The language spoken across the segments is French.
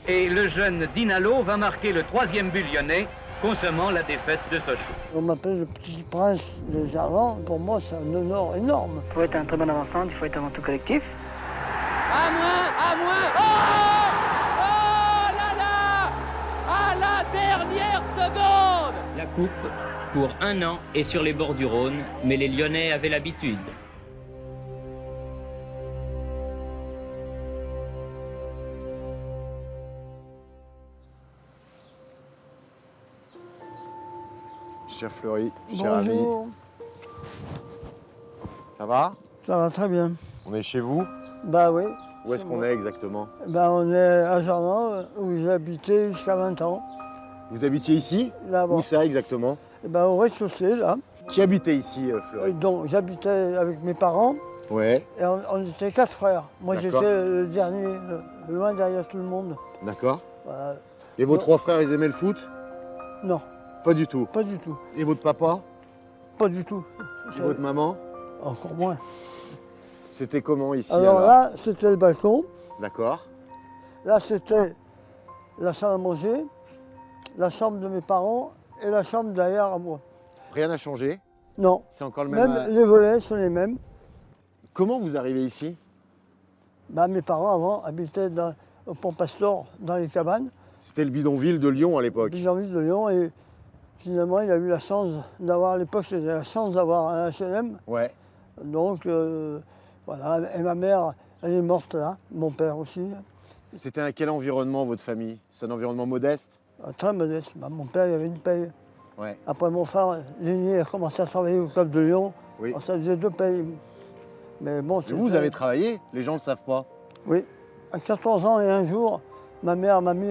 Et le jeune Dinalo va marquer le 3e but lyonnais, consommant la défaite de Sochaux. On m'appelle le petit prince des Arlands. Pour moi, c'est un honneur énorme. Pour être un très bon avançant, il faut être avant tout collectif. À moins Oh là là à la dernière seconde. La coupe, pour un an, est sur les bords du Rhône, mais les Lyonnais avaient l'habitude. Cher Fleury, cher ami, Bonjour. ça va? Ça va très bien. On est chez vous? Bah oui. Où est-ce qu'on est exactement? Bah on est à Jarlan, où j'ai habité jusqu'à 20 ans. Vous habitiez ici? Là-bas. Où ça exactement? Bah, au rez-de-chaussée, là. Qui habitait ici, Fleury? Donc j'habitais avec mes parents Ouais, et on était 4 frères. Moi D'accord. j'étais le dernier, loin derrière tout le monde. d'accord. Voilà. Et vos Non. 3 frères, ils aimaient le foot? Non, Pas du tout. pas du tout. Et votre papa? Pas du tout. Et votre maman? Encore moins. C'était comment ici Alors là, c'était le balcon. D'accord. Là, c'était la salle à manger, la chambre de mes parents et la chambre derrière à moi. Rien n'a changé? Non, C'est encore le même... même les volets sont les mêmes. Comment vous arrivez ici? Bah, mes parents avant habitaient au Pont-Pastor, dans les cabanes, C'était le bidonville de Lyon à l'époque. vis-à-vis de Lyon. Et finalement, il a eu la chance d'avoir, à l'époque, c'était la chance d'avoir un HLM. Ouais. Donc, voilà. Et ma mère, elle est morte là, mon père aussi. C'était un quel environnement, votre famille? C'est un environnement modeste? Très modeste. Bah, mon père, il avait une paye. Ouais. Après, mon frère, l'aîné, a commencé à travailler au club de Lyon. Oui. Alors, ça faisait 2 payes. Mais bon, Et vous avez travaillé? Les gens ne le savent pas. Oui. À 14 ans et un jour, ma mère m'a mis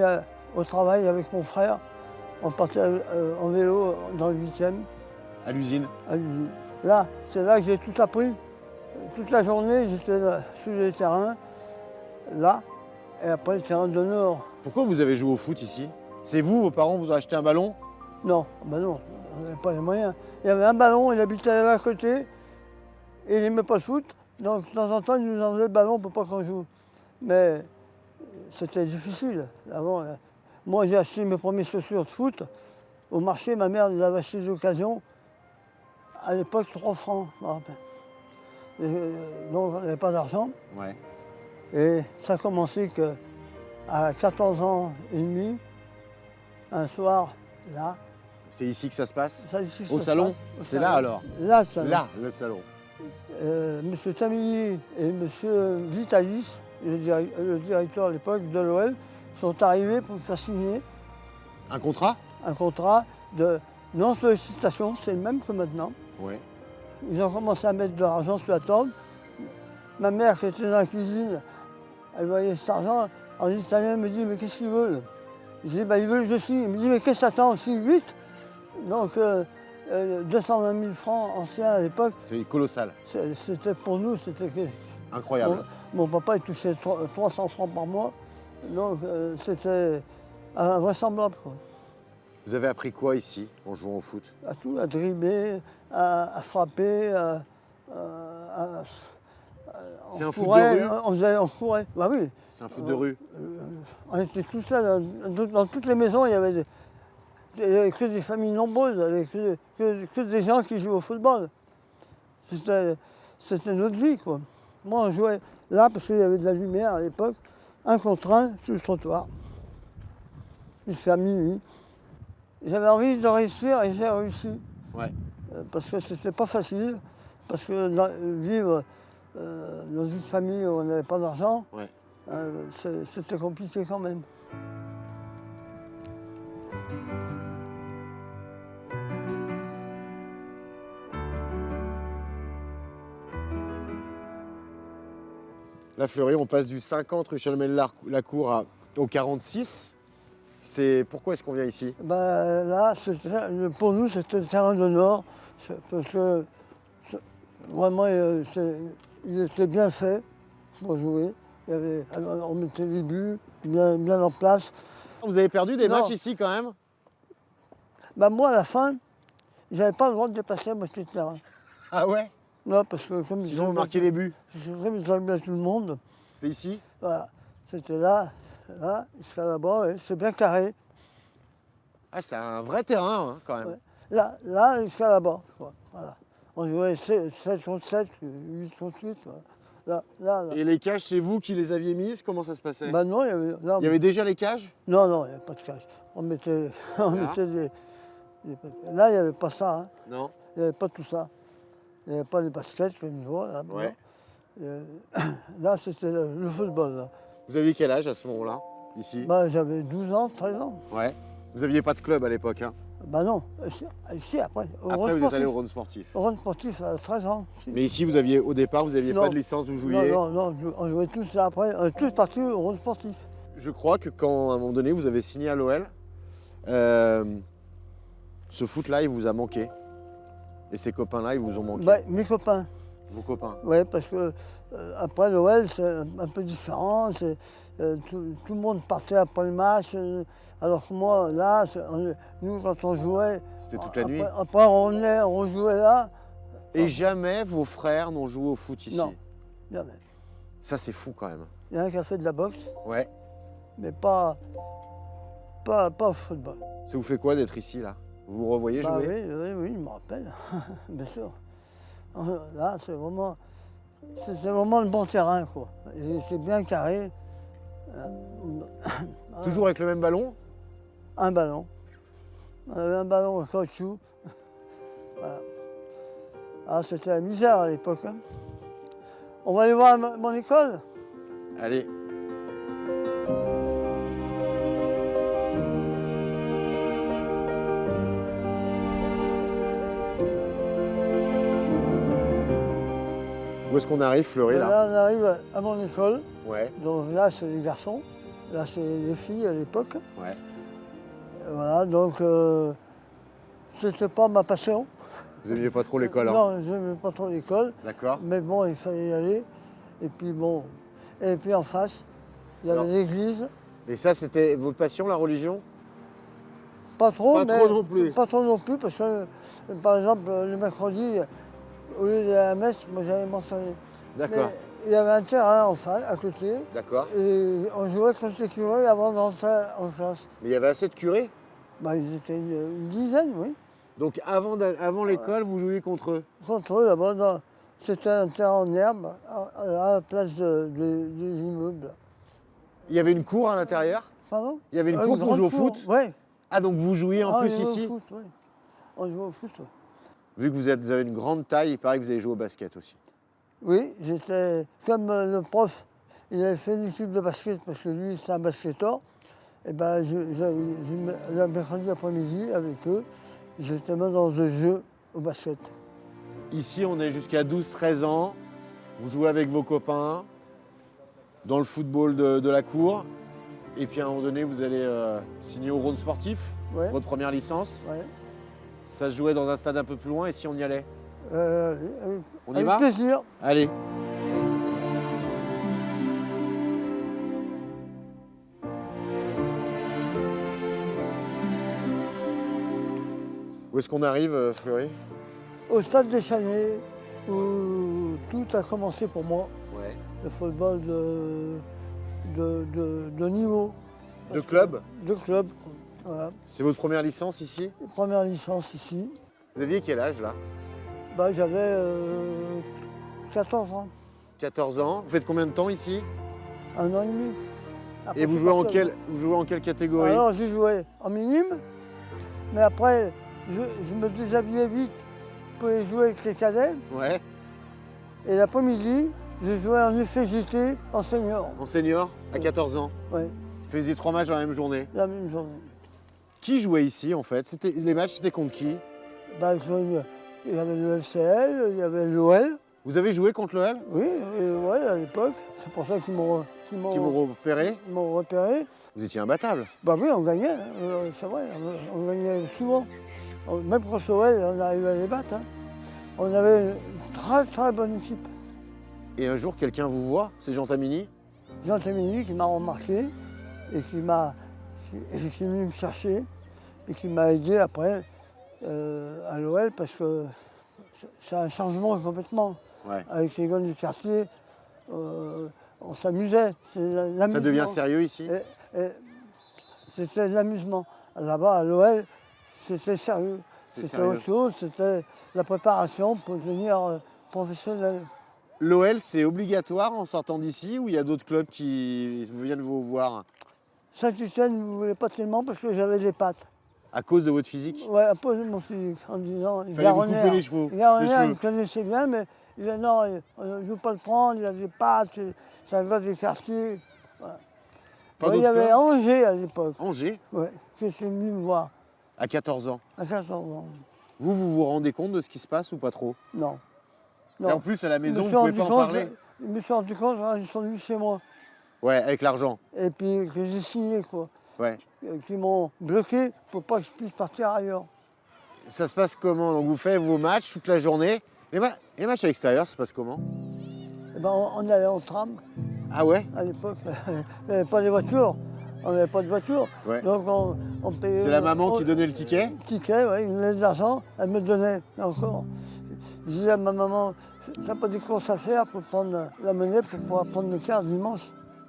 au travail avec mon frère. On partait en vélo dans le 8e, À l'usine? à l'usine. Là, c'est là que j'ai tout appris. Toute la journée, j'étais sur les terrains, là, et après le terrain de Nord. Pourquoi vous avez joué au foot ici? C'est vous, vos parents vous ont acheté un ballon? Non, ben non, on n'avait pas les moyens. Il y avait un ballon, il habitait là à côté, et il n'aimait pas le foot. Donc de temps en temps, il nous enlevait le ballon pour pas qu'on joue. Mais c'était difficile. Avant, moi, j'ai acheté mes premières chaussures de foot. Au marché, ma mère nous avait acheté d'occasion. À l'époque, 3 francs, je me rappelle. Donc, on n'avait pas d'argent. Ouais. Et ça a commencé qu'à 14 ans et demi, un soir, là. C'est ici que ça se passe? Ça, ici, Au ça se salon? passe, au C'est salon. là alors? Là, le salon. Là, le salon. Monsieur Tamilly et Monsieur Vitalis, le directeur à l'époque de l'OL, sont arrivés pour me faire signer Un contrat? un contrat de non-sollicitation, c'est le même que maintenant. Ouais. Ils ont commencé à mettre de l'argent sur la table. Ma mère, qui était dans la cuisine, elle voyait cet argent. En italien, elle me dit, mais qu'est-ce qu'ils veulent? Je dis, bah, ils veulent que je signe. Elle me dit, mais qu'est-ce que ça t'attend? Signe vite. Donc, 220 000 francs anciens à l'époque, C'était colossal. c'était pour nous, c'était quelque chose. Incroyable. Mon papa, il touchait 300 francs par mois. Donc, c'était invraisemblable, quoi. Vous avez appris quoi ici en jouant au foot? À tout, à dribbler, à frapper, C'est on un foot de courait, rue? on courait. Bah oui, C'est un foot de rue? on était tous là, dans toutes les maisons, il y avait que des familles nombreuses, avec que des gens qui jouaient au football. C'était notre vie, quoi. Moi, on jouait là parce qu'il y avait de la lumière à l'époque, 1 contre 1 sur le trottoir, jusqu'à minuit. J'avais envie de réussir et j'ai réussi. Ouais. Parce que c'était pas facile, parce que vivre dans une famille où on n'avait pas d'argent, Ouais. c'était compliqué quand même. La Fleury, on passe du 50 rue Chalmel-Lacour au 46. Pourquoi est-ce qu'on vient ici? Ben, là, pour nous, c'était le terrain de Nord, parce que vraiment, il était bien fait pour jouer. On mettait les buts bien en place. Vous avez perdu des Non. matchs ici quand même? Ben, moi, à la fin, j'avais pas le droit de dépasser la moitié de terrain. Ah ouais? Non, parce que Sinon vous marquez les buts. comme ils avaient tout le monde, C'était ici? voilà, c'était là. là, jusqu'à là-bas, ouais, c'est bien carré. Ah, c'est un vrai terrain, hein, quand même. Ouais. Là jusqu'à là-bas, quoi. Voilà. On jouait 7 contre 7, 8 contre 8. Voilà. Là. Et les cages, c'est vous qui les aviez mises? Comment ça se passait? Bah non, il y avait, non, Il y avait déjà les cages? non, il n'y avait pas de cage. On mettait des. Là, il n'y avait pas ça. Hein. Non? Il n'y avait pas tout ça. Il n'y avait pas les baskets comme je vois. Là, Ouais. là c'était le football. Là. Vous aviez quel âge à ce moment-là, ici? Bah, j'avais 12 ans, 13 ans. Ouais. Vous n'aviez pas de club à l'époque, hein? Bah non, ici après. Après, vous êtes allé au Rhône sportif. Au Rhône sportif à 13 ans. Si. Mais ici, au départ, vous n'aviez Non. pas de licence, vous jouiez? Non, on jouait tous ça après. On est tous partis au Rhône sportif. Je crois que quand, à un moment donné, vous avez signé à l'OL, ce foot-là, il vous a manqué. Et ces copains-là, ils vous ont manqué. Bah, mes copains. Vos copains. Oui, parce que après l'OL, c'est un peu différent. Tout le monde partait après le match. Alors que moi, là, nous, quand on jouait. C'était toute la nuit. Après, on jouait là. Et jamais vos frères n'ont joué au foot ici? Non, jamais. Ça, c'est fou quand même. Il y en a qui a fait de la boxe, Ouais. mais pas au football. Ça vous fait quoi d'être ici, là? Vous vous revoyez Bah jouer? oui, je me rappelle, bien sûr. Là, c'est vraiment le bon terrain, quoi. Et c'est bien carré. Toujours avec le même ballon? Un ballon. On avait un ballon au caoutchouc. Voilà. Ah, c'était la misère à l'époque. Hein. On va aller voir mon école. Allez. Où est-ce qu'on arrive, Fleury, là? Là, on arrive à mon école. Ouais, Donc là, c'est les garçons. Là, c'est les filles à l'époque. ouais. Voilà, donc c'était pas ma passion. Vous aimiez pas trop l'école, hein? Non, je n'aimais pas trop l'école. D'accord. Mais bon, il fallait y aller. Et puis bon. Et puis en face, il y avait Alors. l'église. Et ça, c'était votre passion, la religion? Pas trop, Pas mais trop non plus. Pas trop non plus, parce que, par exemple, le mercredi, au lieu de la messe, moi j'allais m'entraîner. D'accord. Mais il y avait un terrain en face, à côté, D'accord. et on jouait contre les curés avant d'entrer en classe. Mais il y avait assez de curés? Bah, ils étaient une dizaine, oui. Donc avant l'école, vous jouiez contre eux? Contre eux, là-bas, c'était un terrain en herbe, à la place des immeubles. Il y avait une cour à l'intérieur? Pardon? Il y avait une cour pour grande jouer au cour, foot? Oui. Ah, donc vous jouiez en plus ici? On jouait au foot, oui. Vu que vous avez une grande taille, il paraît que vous avez joué au basket aussi. Oui, j'étais comme le prof, il avait fait une équipe de basket parce que lui, c'était un basketteur. Et ben, le mercredi après-midi, avec eux, j'étais même dans un jeu au basket. Ici, on est jusqu'à 12-13 ans. Vous jouez avec vos copains dans le football de la cour. Et puis à un moment donné, vous allez signer au Rhône sportif, Ouais. votre première licence. Ouais. Ça se jouait dans un stade un peu plus loin, et si on y allait? On y avec va? plaisir. Allez. Où est-ce qu'on arrive, Fleury? Au stade des Chanets, où tout a commencé pour moi, Ouais. le football de niveau. De club? De club, voilà. C'est votre première licence ici? Première licence ici. Vous aviez quel âge là? Bah, j'avais 14 ans, 14 ans. Vous faites combien de temps ici? 1 an et demi. Après, Et vous je suis jouez en parti quelle catégorie? Alors, j'ai joué en minime, mais après, je me déshabillais vite pour aller jouer avec les cadets. Ouais. Et l'après-midi, je jouais en FGT en senior. En senior, à 14 ans. Oui, Vous faisiez 3 matchs dans la même journée. la même journée. Qui jouait ici en fait? Les matchs, c'était contre qui? Bah, il y avait le FCL, il y avait l'OL. Vous avez joué contre l'OL? Oui, ouais, à l'époque. C'est pour ça qu'ils m'ont Qui vous repéré? repéré. Vous étiez imbattable. Bah oui, on gagnait, hein, c'est vrai, on gagnait souvent. Même contre l'OL, on arrivait à les battre. Hein. On avait une très très bonne équipe. Et un jour, quelqu'un vous voit, c'est Jean Tamini? Jean Témini qui m'a remarqué et qui est venu me chercher et qui m'a aidé après à l'OL parce que c'est un changement complètement. Ouais. Avec les gars du quartier, on s'amusait. Ça devient sérieux ici? Et c'était de l'amusement. Là-bas, à l'OL, c'était sérieux. C'était autre chose, c'était la préparation pour devenir professionnel. L'OL, c'est obligatoire en sortant d'ici ou il y a d'autres clubs qui viennent vous voir? Saint-Étienne ne voulait pas tellement parce que j'avais des pattes. À cause de votre physique? Ouais, à cause de mon physique, en disant... Il fallait vous couper les cheveux. Garonnière, il me connaissait bien, mais il disait non, on ne veut pas le prendre, il a des pattes, c'est un gars des quartiers. Voilà. Pas Il y avait clubs? Angers à l'époque. Angers? Ouais, qui était venu me voir À 14 ans. à 14 ans. Vous vous rendez compte de ce qui se passe ou pas trop? Non. Et en plus, à la maison, vous ne pouvez pas en parler? Je me suis rendu compte quand ils sont venus chez moi. Ouais, avec l'argent. Et puis que j'ai signé, quoi. Ouais. Qui m'ont bloqué pour pas que je puisse partir ailleurs. Ça se passe comment? Donc vous faites vos matchs toute la journée. Les matchs à l'extérieur, ça se passe comment? Eh ben, on allait en tram Ah ouais? à l'époque. Il n'y avait pas de voiture. On n'avait pas de voiture. Ouais. Donc on payait. C'est la maman qui donnait le ticket? Ticket, oui, une lettre d'argent, elle me donnait encore. Je disais à ma maman, t'as pas des courses à faire pour prendre la monnaie pour pouvoir prendre le car dimanche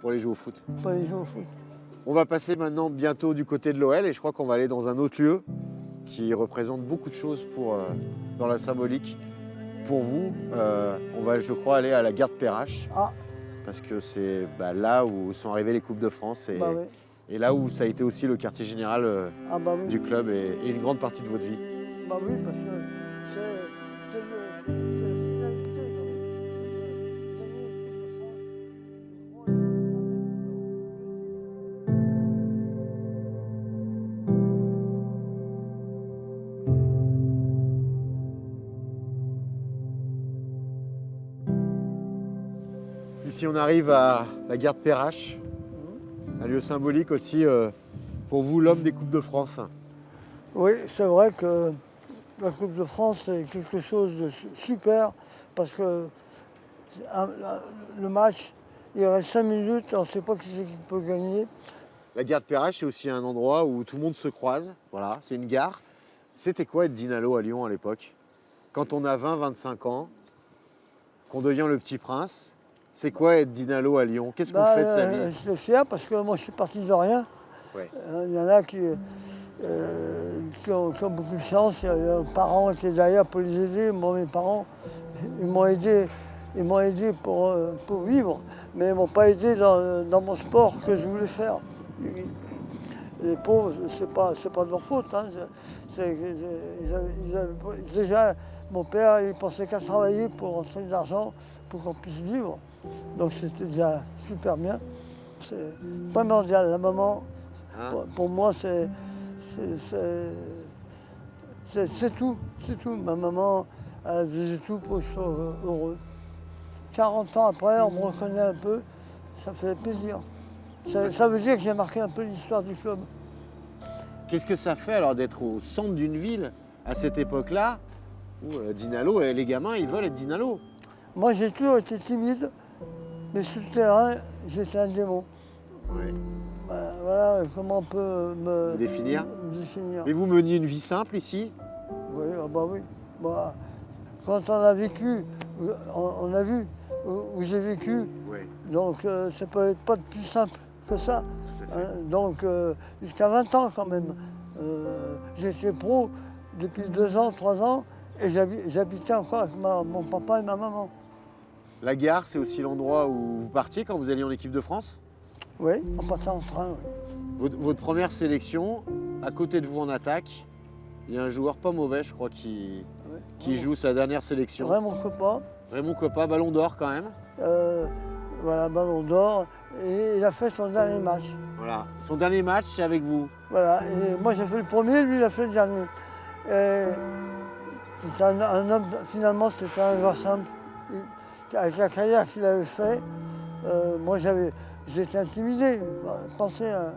Pour aller jouer au foot. pour aller jouer au foot. On va passer maintenant bientôt du côté de l'OL et je crois qu'on va aller dans un autre lieu qui représente beaucoup de choses dans la symbolique. Pour vous, on va, je crois, aller à la gare de Perrache. Ah. Parce que c'est là où sont arrivées les Coupes de France et, Bah oui. et là où ça a été aussi le quartier général Ah bah oui. du club et une grande partie de votre vie. Bah oui, parce que c'est la finalité. Ici, on arrive à la gare de Perrache, un lieu symbolique aussi pour vous, l'homme des Coupes de France. Oui, c'est vrai que la Coupe de France, c'est quelque chose de super parce que le match, il reste 5 minutes, on ne sait pas qui c'est qui peut gagner. La gare de Perrache, c'est aussi un endroit où tout le monde se croise. Voilà, c'est une gare. C'était quoi être Dinalo à Lyon à l'époque? Quand on a 20-25 ans, qu'on devient le petit prince, c'est quoi être Dinalo à Lyon? Qu'est-ce qu'on fait de sa vie? Je suis fier parce que moi, je suis parti de rien. Ouais. Il y en a qui ont beaucoup de chance. Il y a leurs parents qui étaient derrière pour les aider. Moi, mes parents, ils m'ont aidé pour vivre, mais ils ne m'ont pas aidé dans mon sport que je voulais faire. Les pauvres, c'est pas de leur faute. Hein. Déjà, mon père, il pensait qu'à travailler pour rentrer de l'argent pour qu'on puisse vivre. Donc c'était déjà super bien. C'est primordial. La maman, pour moi, c'est tout. C'est tout. Ma maman, elle faisait tout pour que je sois heureux. 40 ans après, on me reconnaît un peu. Ça fait plaisir. Ça veut dire que j'ai marqué un peu l'histoire du club. Qu'est-ce que ça fait alors d'être au centre d'une ville à cette époque-là où Dinalo, les gamins, ils veulent être Dinalo? Moi, j'ai toujours été timide, mais sur le terrain, j'étais un démon. Ouais. Voilà comment on peut me définir. définir. Mais vous meniez une vie simple ici? Oui, ah bah oui. Bah, quand on a vécu, on a vu où j'ai vécu, Ouais. donc ça peut être pas de plus simple que ça. Tout à fait. Donc jusqu'à 20 ans quand même. J'étais pro depuis 2 ans, 3 ans, et j'habitais encore avec mon papa et ma maman. La gare, c'est aussi l'endroit où vous partiez quand vous alliez en équipe de France? Oui, on partait en train, oui. Votre première sélection, à côté de vous en attaque, il y a un joueur pas mauvais, je crois, qui joue sa dernière sélection. Raymond Coppa. Raymond Coppa, ballon d'or quand même. Voilà, ballon d'or. Et il a fait son dernier match. Voilà. Son dernier match, c'est avec vous. Voilà. Et moi, j'ai fait le premier, lui, il a fait le dernier. Et c'était un homme, finalement, c'était un gars simple. Avec la carrière qu'il avait fait, moi, j'étais intimidé. Pensez à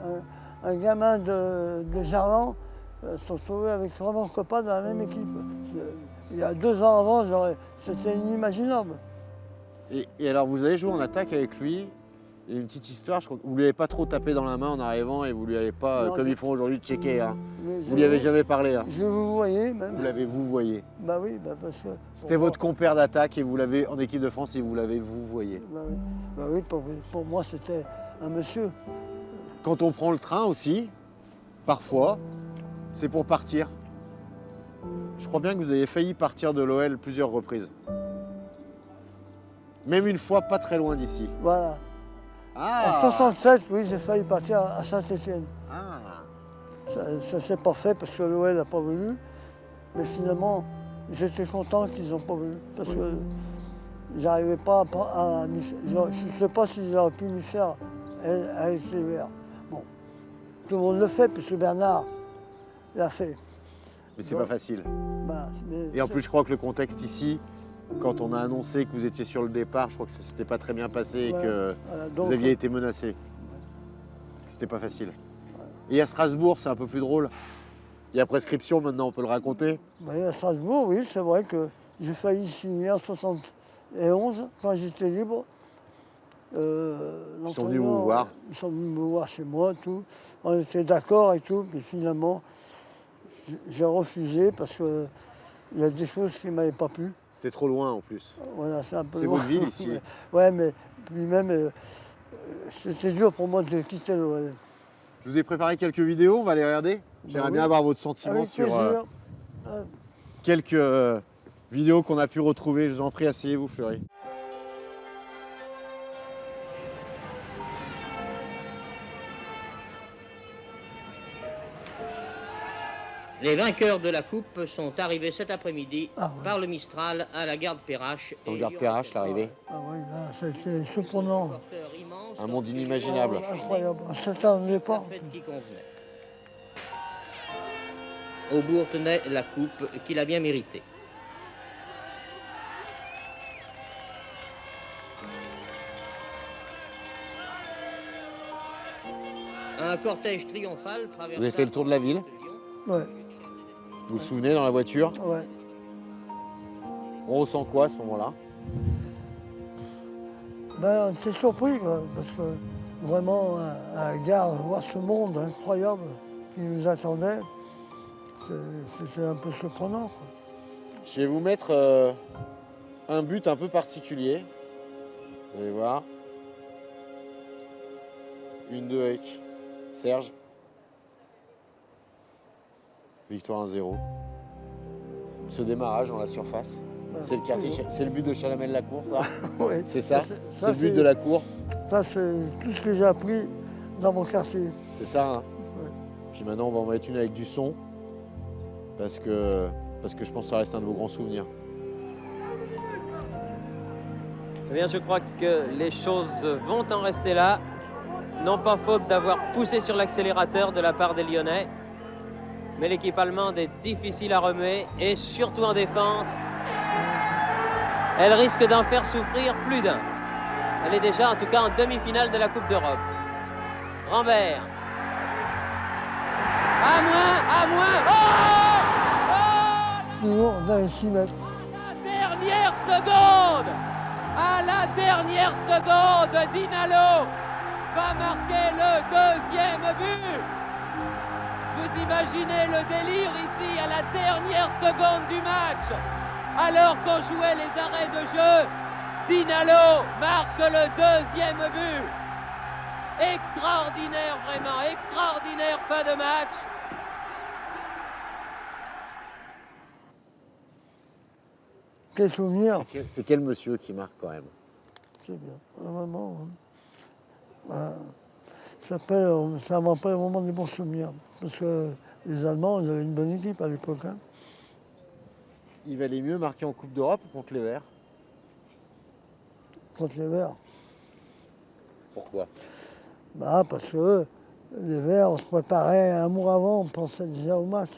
un gamin de Gerland se retrouver avec Raymond Coppa dans la même équipe. Il y a 2 ans avant, c'était inimaginable. Et alors, vous avez joué en attaque avec lui. Il y a une petite histoire, je crois que vous ne lui avez pas trop tapé dans la main en arrivant et vous ne lui avez pas, Non, comme je- ils font aujourd'hui, checké. Hein. Mais Vous ne lui avez jamais parlé. Hein. Je vous voyais Vous même. l'avez vous voyé. Bah oui, bah parce que. C'était votre compère d'attaque et vous l'avez en équipe de France et vous l'avez vous voyé. Bah oui, pour moi, c'était un monsieur. Quand on prend le train aussi, parfois, c'est pour partir. Je crois bien que vous avez failli partir de l'OL plusieurs reprises. Même une fois pas très loin d'ici. Voilà. En Ah, 67, oui, j'ai failli partir à Saint-Étienne. ah. Ça ne s'est pas fait parce que l'OL n'a pas voulu. Mais finalement, j'étais content qu'ils n'ont pas voulu. Parce que j'arrivais pas à je ne sais pas si j'aurais pu m'y faire à SCVR. Bon, tout le monde le fait, puisque Bernard l'a fait. Mais c'est pas facile. Voilà, mais Et en plus, je crois que le contexte ici, quand on a annoncé que vous étiez sur le départ, je crois que ça s'était pas très bien passé et Ouais, que voilà, donc, vous aviez été menacé. C'était pas facile. Et à Strasbourg, c'est un peu plus drôle. Il y a prescription maintenant, on peut le raconter. oui, à Strasbourg, oui, c'est vrai que j'ai failli signer en 71, quand j'étais libre. Ils sont venus vous voir. Ils sont venus me voir chez moi, tout. On était d'accord et tout, puis finalement, j'ai refusé parce qu'il y a des choses qui ne m'avaient pas plu. C'était trop loin en plus. Voilà, c'est un peu C'est loin. votre ville ici. Ouais, mais puis même, c'était dur pour moi de quitter l'OL. Je vous ai préparé quelques vidéos, on va les regarder. J'aimerais oui. bien avoir votre sentiment Avec sur plaisir. quelques vidéos qu'on a pu retrouver. Je vous en prie, asseyez-vous, Fleury. Les vainqueurs de la Coupe sont arrivés cet après-midi Ah ouais. par le Mistral à la gare de Perrache. C'est en gare de Perrache, l'arrivée. Ah oui, là, c'était surprenant. Un monde inimaginable. Incroyable. C'est un départ. La fête qui convenait. Aubourg tenait la coupe qu'il a bien méritée. Un cortège triomphal traversa... Vous avez fait le tour de la ville. Ouais, Vous vous souvenez dans la voiture? ouais. On ressent quoi à ce moment-là? Ben, on était surpris, quoi, parce que vraiment, à la gare, voir ce monde incroyable qui nous attendait, c'était un peu surprenant, quoi. Je vais vous mettre un but un peu particulier. Vous allez voir. 1-2 avec Serge. Victoire 1-0. Ce démarrage dans la surface. C'est le quartier, c'est le but de Chalamel-la-Cour, ça? Ouais. C'est ça? C'est le but de la cour? Ça, c'est tout ce que j'ai appris dans mon quartier. C'est ça, hein? Ouais. Puis maintenant, on va en mettre une avec du son. Parce que je pense que ça reste un de vos grands souvenirs. Eh bien, je crois que les choses vont en rester là. Non pas faute d'avoir poussé sur l'accélérateur de la part des Lyonnais. Mais l'équipe allemande est difficile à remuer et surtout en défense. Elle risque d'en faire souffrir plus d'un. Elle est déjà en tout cas en demi-finale de la Coupe d'Europe. Rambert. À moins. Oh, Toujours dans les 6 mètres. la dernière seconde. À la dernière seconde, Dinalo va marquer le deuxième but. Vous imaginez le délire ici à la dernière seconde du match. Alors qu'on jouait les arrêts de jeu, Dinalo marque le deuxième but. Extraordinaire, vraiment, extraordinaire fin de match. Quel souvenir. C'est quel monsieur qui marque quand même? C'est bien. Vraiment. Ça m'a rappelle vraiment des bons souvenirs. Parce que les Allemands, ils avaient une bonne équipe à l'époque. Hein. Il valait mieux marquer en Coupe d'Europe ou contre les Verts? Contre les Verts. Pourquoi? Bah, parce que les Verts, on se préparait un mois avant, on pensait déjà au match.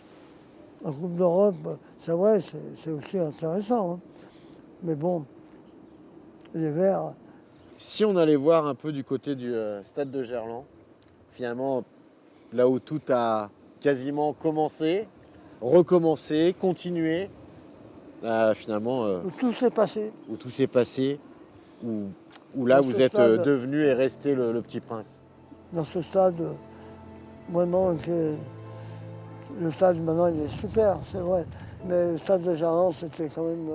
En Coupe d'Europe, c'est vrai, c'est aussi intéressant. Hein. Mais bon, les Verts, Si on allait voir un peu du côté du stade de Gerland, finalement, là où tout a quasiment commencé, recommencé, continué, finalement, tout s'est passé. où tout s'est passé, où Ou là, Dans vous ce êtes stade. devenu et resté le petit prince? Dans ce stade, vraiment, le stade maintenant il est super, c'est vrai. Mais le stade de Gerland, c'était quand même.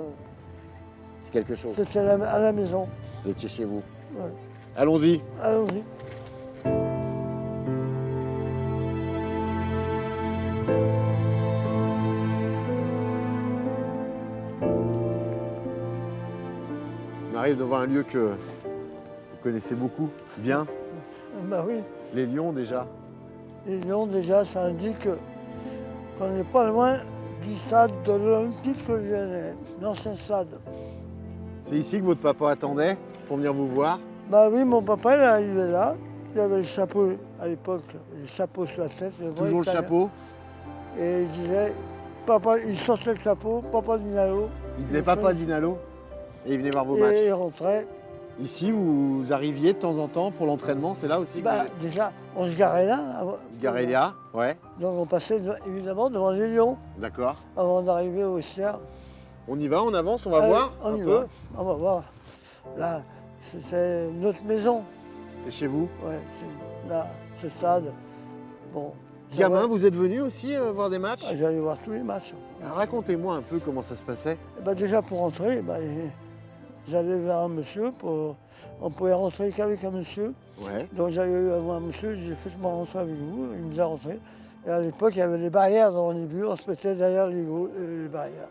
C'est quelque chose. C'était à la maison. Vous étiez chez vous. Ouais. Allons-y. Allons-y. On arrive devant un lieu que vous connaissez beaucoup, bien. Bah oui. Les lions déjà. Les Lions, déjà, ça indique qu'on n'est pas loin du stade de l'Olympique Lyonnais, l'ancien stade. C'est ici que votre papa attendait pour venir vous voir. Bah oui, mon papa, il est arrivé là. Il avait le chapeau à l'époque, le chapeau sur la tête. Toujours le chapeau. Et il disait, papa, il sortait le chapeau, papa Dinalo. Il disait papa Dinalo et il venait voir vos Et matchs. il rentrait. Ici, vous arriviez de temps en temps pour l'entraînement, c'est là aussi que Bah, vous déjà, on se garait là. vous garez là. Ouais, Donc on passait évidemment devant les Lions d'accord. avant d'arriver au Sierre. On y va, on avance, on va Allez, voir on un y peu. va. On va voir. Là, c'était notre maison. C'était chez vous. Ouais, là, ce stade. Bon. c'est Gamin, vrai. vous êtes venu aussi voir des matchs? Ah, j'allais voir tous les matchs. Racontez-moi un peu comment ça se passait. Déjà pour rentrer, j'allais vers un monsieur. On pouvait rentrer qu'avec un monsieur. Ouais. Donc j'allais voir un monsieur, j'ai fait moi rentrer avec vous, il nous a rentré. Et à l'époque, il y avait des barrières dans les buts, on se mettait derrière les barrières.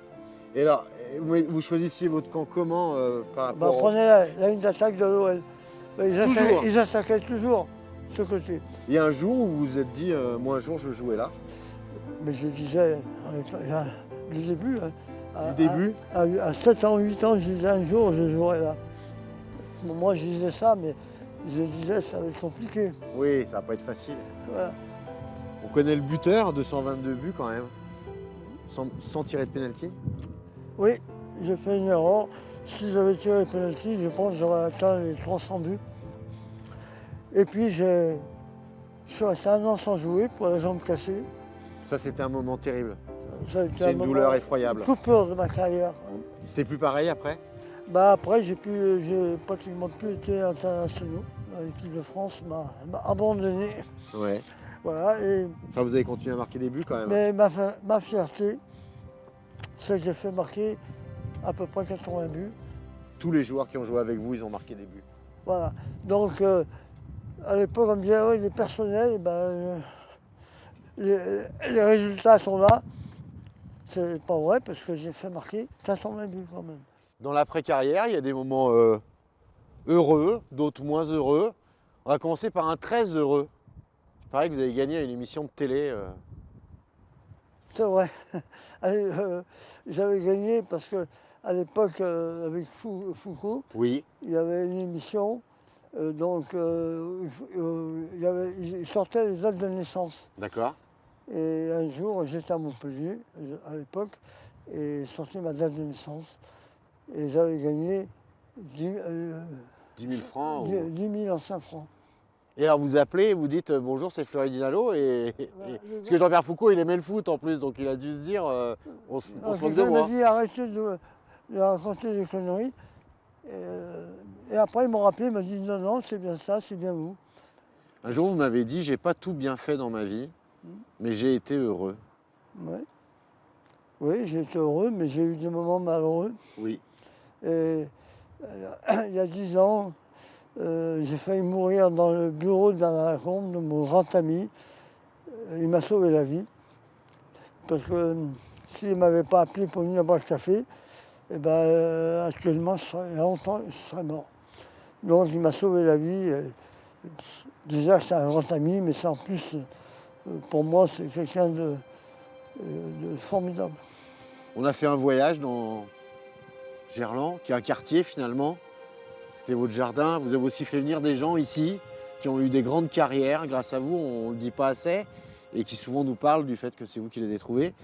Et alors, vous choisissiez votre camp comment par On rapport prenait la ligne d'attaque de l'OL. Toujours. Ils attaquaient toujours ce côté. Il y a un jour où vous vous êtes dit, moi un jour je veux jouer là. Mais je disais, du début, Du début à 7 ans, 8 ans, je disais un jour, je jouerai là. Moi, je disais ça, mais je disais, ça va être compliqué. Oui, ça va pas être facile. Voilà. On connaît le buteur, 222 buts quand même, sans tirer de pénalty. Oui, j'ai fait une erreur. Si j'avais tiré le penalty, je pense que j'aurais atteint les 300 buts. Et puis, je suis resté un an sans jouer pour la jambe cassée. Ça, c'était un moment terrible. Ça a été C'est un une moment- douleur effroyable. Une coupure de ma carrière. C'était plus pareil après? Après, j'ai pratiquement plus été international. L'équipe de France m'a abandonné. Ouais. Voilà, Enfin, vous avez continué à marquer des buts quand même. mais ma fierté, c'est que j'ai fait marquer à peu près 80 buts. Tous les joueurs qui ont joué avec vous, ils ont marqué des buts. Voilà. Donc, à l'époque, on me disait, oui, les personnels, les résultats sont là. C'est pas vrai, parce que j'ai fait marquer 420 buts quand même. Dans l'après-carrière, il y a des moments heureux, d'autres moins heureux. On va commencer par un très heureux. Il paraît que vous avez gagné à une émission de télé. C'est vrai. Allez, j'avais gagné parce que à l'époque, avec Foucault, Oui. il y avait une émission. Il sortait les dates de naissance. D'accord. Et un jour, j'étais à Montpellier, à l'époque, et sorti ma date de naissance. Et j'avais gagné 10 10 000 francs. 000 anciens francs. Et alors vous appelez et vous dites bonjour, c'est Fleury Dinalo. Parce que Jean-Pierre Foucault, il aimait le foot en plus, donc il a dû se dire on se moque de Il moi. m'a dit arrêtez de raconter des conneries. Et après, ils m'ont rappelé, il m'a dit non, non, c'est bien ça, c'est bien vous. Un jour, vous m'avez dit j'ai pas tout bien fait dans ma vie, mais j'ai été heureux. Ouais. Oui, j'ai été heureux, mais j'ai eu des moments malheureux. Oui. Et, il y a 10 ans, j'ai failli mourir dans le bureau d'Alain Lacombe, de mon grand ami. Il m'a sauvé la vie. Parce que s'il ne m'avait pas appelé pour venir boire le café, actuellement, longtemps, je serais mort. Donc il m'a sauvé la vie. Déjà, c'est un grand ami, mais c'est en plus, pour moi, c'est quelqu'un de formidable. On a fait un voyage dans Gerland, qui est un quartier finalement. C'était votre jardin. Vous avez aussi fait venir des gens ici qui ont eu des grandes carrières grâce à vous, on ne le dit pas assez, et qui souvent nous parlent du fait que c'est vous qui les avez trouvés.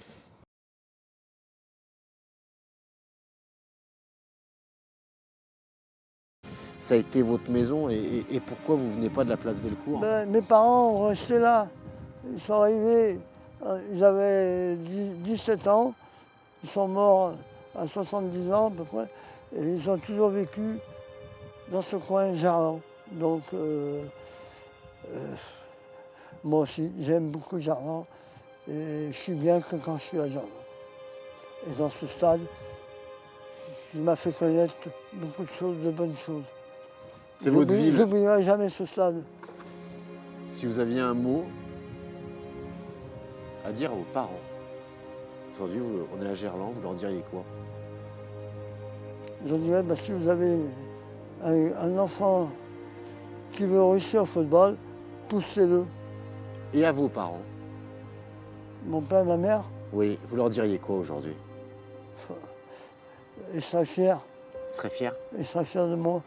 Ça a été votre maison et pourquoi vous ne venez pas de la place Bellecour? Mes parents ont resté là. Ils sont arrivés, ils avaient 17 ans. Ils sont morts à 70 ans à peu près. Et ils ont toujours vécu dans ce coin Gerland. Donc, moi aussi, j'aime beaucoup Gerland. Et je suis bien que quand je suis à Gerland. Et dans ce stade, il m'a fait connaître beaucoup de choses, de bonnes choses. C'est votre ville. Je n'oublierai jamais ce stade. Si vous aviez un mot à dire à vos parents, aujourd'hui on est à Gerland, vous leur diriez quoi? Je dirais, si vous avez un enfant qui veut réussir au football, poussez-le. Et à vos parents? Mon père et ma mère, Oui, vous leur diriez quoi aujourd'hui? ils seraient fiers. Ils seraient fiers? Ils seraient fiers de moi.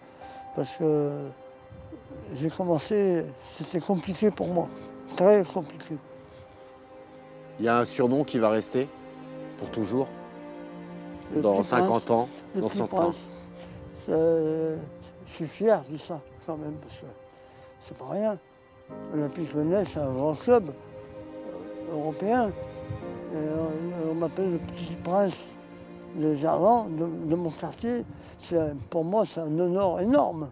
Parce que j'ai commencé, c'était compliqué pour moi. Très compliqué. Il y a un surnom qui va rester pour toujours, Le dans Petit 50 ans, Le dans Petit 100 ans. Prince. Je suis fier de ça, quand même, parce que c'est pas rien. L'Olympique Lyonnais, c'est un grand club européen. Et on m'appelle le Petit Prince de Gerland, de mon quartier. Pour moi, c'est un honneur énorme.